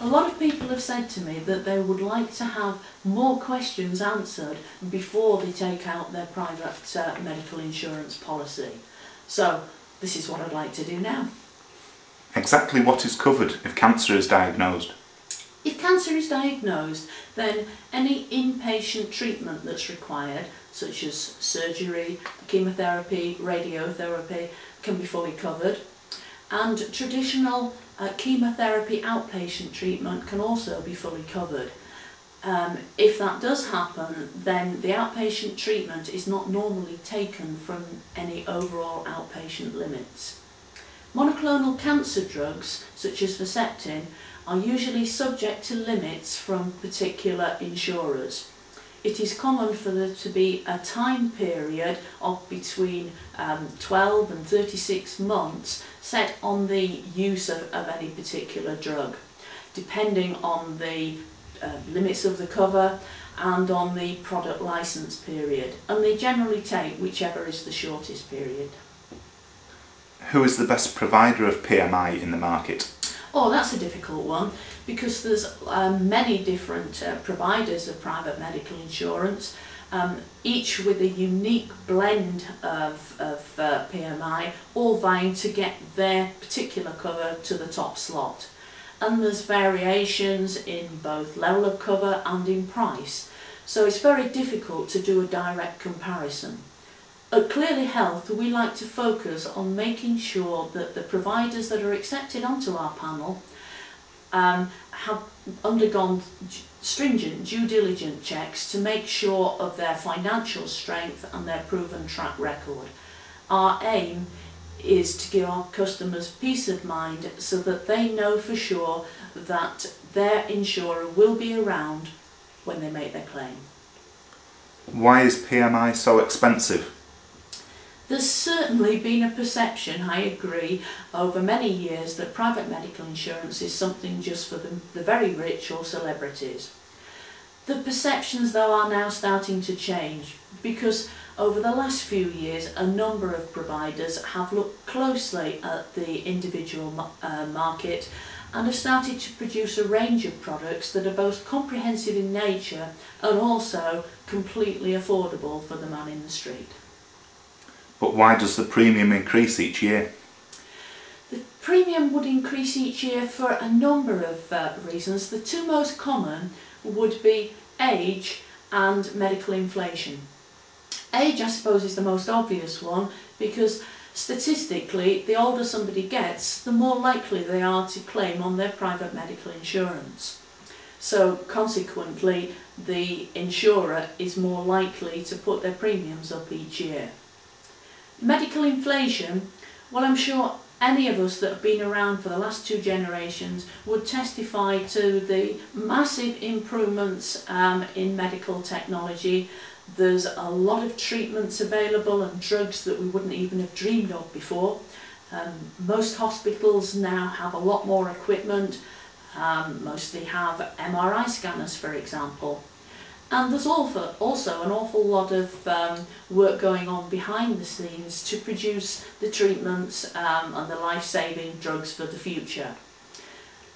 A lot of people have said to me that they would like to have more questions answered before they take out their private medical insurance policy. So this is what I'd like to do now. Exactly what is covered if cancer is diagnosed? If cancer is diagnosed, then any inpatient treatment that's required, such as surgery, chemotherapy, radiotherapy, can be fully covered. And traditional chemotherapy outpatient treatment can also be fully covered. If that does happen, then the outpatient treatment is not normally taken from any overall outpatient limits. Monoclonal cancer drugs, such as Herceptin, are usually subject to limits from particular insurers. It is common for there to be a time period of between 12 and 36 months set on the use of any particular drug, depending on the limits of the cover and on the product license period, and they generally take whichever is the shortest period. Who is the best provider of PMI in the market? Oh, that's a difficult one, because there's many different providers of private medical insurance, each with a unique blend of PMI, all vying to get their particular cover to the top slot. And there's variations in both level of cover and in price, so it's very difficult to do a direct comparison. At Clearly Health, we like to focus on making sure that the providers that are accepted onto our panel have undergone stringent due diligence checks to make sure of their financial strength and their proven track record. Our aim is to give our customers peace of mind so that they know for sure that their insurer will be around when they make their claim. Why is PMI so expensive? There's certainly been a perception, I agree, over many years that private medical insurance is something just for the very rich or celebrities. The perceptions, though, are now starting to change, because over the last few years a number of providers have looked closely at the individual market and have started to produce a range of products that are both comprehensive in nature and also completely affordable for the man in the street. But why does the premium increase each year? The premium would increase each year for a number of reasons. The two most common would be age and medical inflation. Age, I suppose, is the most obvious one, because statistically the older somebody gets, the more likely they are to claim on their private medical insurance. So consequently the insurer is more likely to put their premiums up each year. Medical inflation, well, I'm sure any of us that have been around for the last two generations would testify to the massive improvements in medical technology. There's a lot of treatments available and drugs that we wouldn't even have dreamed of before. Most hospitals now have a lot more equipment. Mostly have MRI scanners, for example. And there's also an awful lot of work going on behind the scenes to produce the treatments and the life-saving drugs for the future.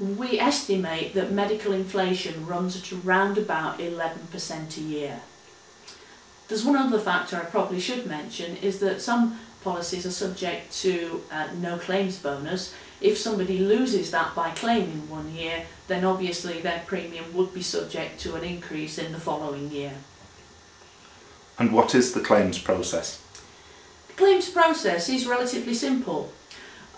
We estimate that medical inflation runs at around about 11% a year. There's one other factor I probably should mention, is that some policies are subject to no claims bonus. If somebody loses that by claiming 1 year, then obviously their premium would be subject to an increase in the following year. And what is the claims process? The claims process is relatively simple.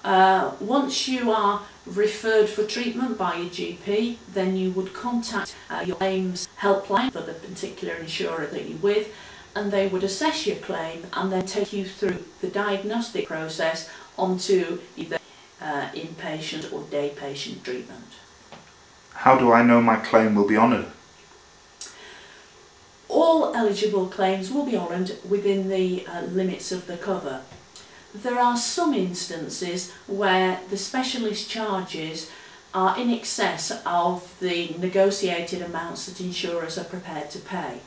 Once you are referred for treatment by your GP, then you would contact your claims helpline for the particular insurer that you're with, and they would assess your claim and then take you through the diagnostic process onto either inpatient or day patient treatment. How do I know my claim will be honoured? All eligible claims will be honoured within the limits of the cover. There are some instances where the specialist charges are in excess of the negotiated amounts that insurers are prepared to pay.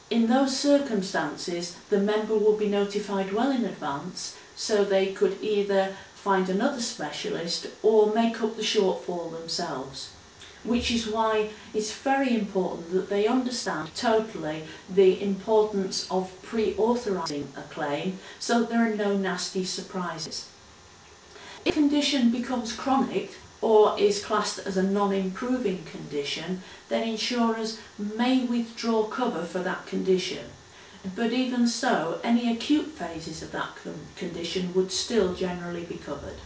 In those circumstances, the member will be notified well in advance, so they could either find another specialist or make up the shortfall themselves. which is why it's very important that they understand totally the importance of pre-authorising a claim so that there are no nasty surprises. If a condition becomes chronic or is classed as a non-improving condition, then insurers may withdraw cover for that condition. But even so, any acute phases of that condition would still generally be covered.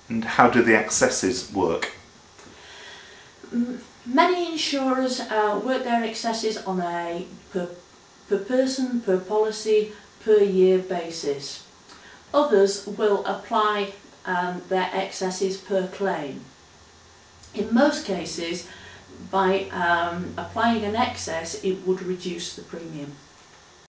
And how do the excesses work? Many insurers work their excesses on a per person, per policy, per year basis. Others will apply their excesses per claim. In most cases, by applying an excess, it would reduce the premium.